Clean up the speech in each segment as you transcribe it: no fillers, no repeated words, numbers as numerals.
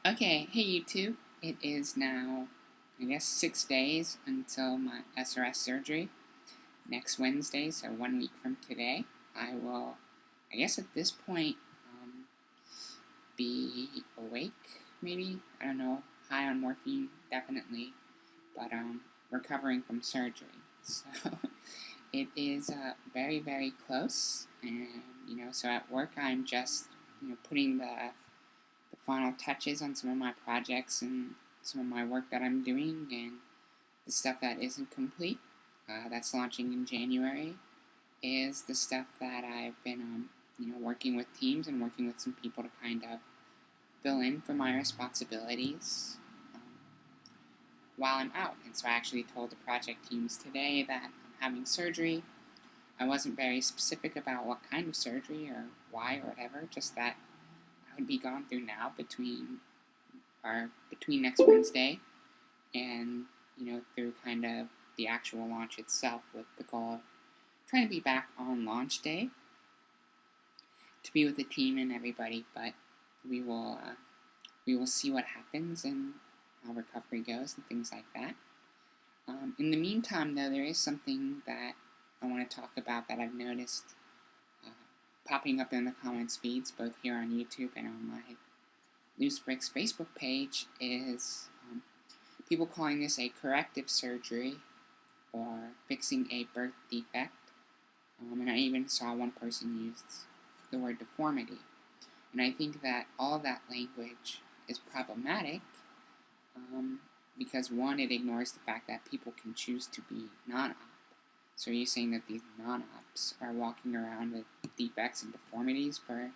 Okay, hey YouTube. It is now, I guess, 6 days until my SRS surgery. Next Wednesday, so 1 week from today, I will, I guess at this point, be awake, maybe? I don't know. High on morphine, definitely. But, recovering from surgery. So, it is very, very close. And, so at work I'm just, putting the final touches on some of my projects and some of my work that I'm doing, and the stuff that isn't complete, that's launching in January, is the stuff that I've been, working with teams and working with some people to kind of fill in for my responsibilities while I'm out. And so I actually told the project teams today that I'm having surgery. I wasn't very specific about what kind of surgery or why or whatever, just that I would be gone through now between next Wednesday and through kind of the actual launch itself, with the goal of trying to be back on launch day to be with the team and everybody. But we will see what happens and how recovery goes and things like that. In the meantime, though, there is something that I want to talk about that I've noticed popping up in the comments feeds, both here on YouTube and on my Loose Bricks Facebook page, is people calling this a corrective surgery or fixing a birth defect. And I even saw one person use the word deformity. And I think that all of that language is problematic because, one, it ignores the fact that people can choose to be non-op. So are you saying that these non-ops are walking around with defects and deformities for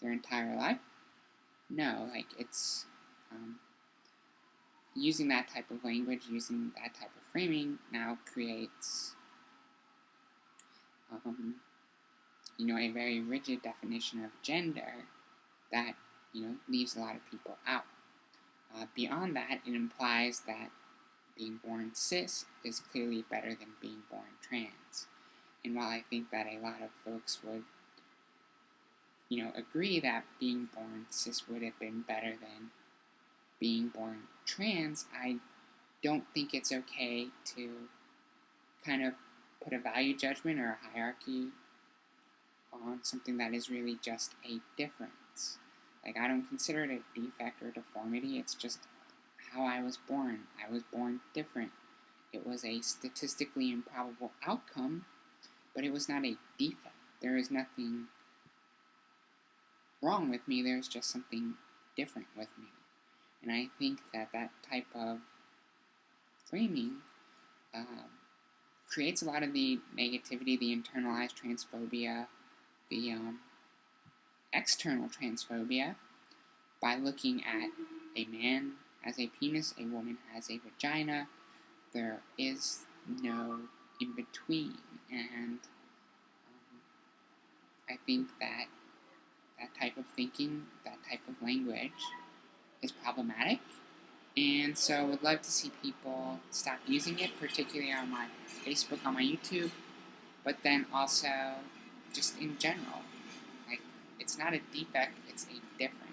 their entire life? No, it's using that type of language, using that type of framing now creates a very rigid definition of gender that leaves a lot of people out. Beyond that, it implies that being born cis is clearly better than being born trans. And while I think that a lot of folks would agree that being born cis would have been better than being born trans, I don't think it's okay to kind of put a value judgment or a hierarchy on something that is really just a difference. Like, I don't consider it a defect or deformity, it's just how I was born. I was born different. It was a statistically improbable outcome, but it was not a defect. There is nothing wrong with me, there's just something different with me. And I think that that type of framing creates a lot of the negativity, the internalized transphobia, the external transphobia, by looking at a man as a penis, a woman has a vagina. There is no in between, and I think that that type of thinking, that type of language is problematic, and so I would love to see people stop using it, particularly on my Facebook, on my YouTube, but then also just in general. Like, it's not a defect, it's a difference.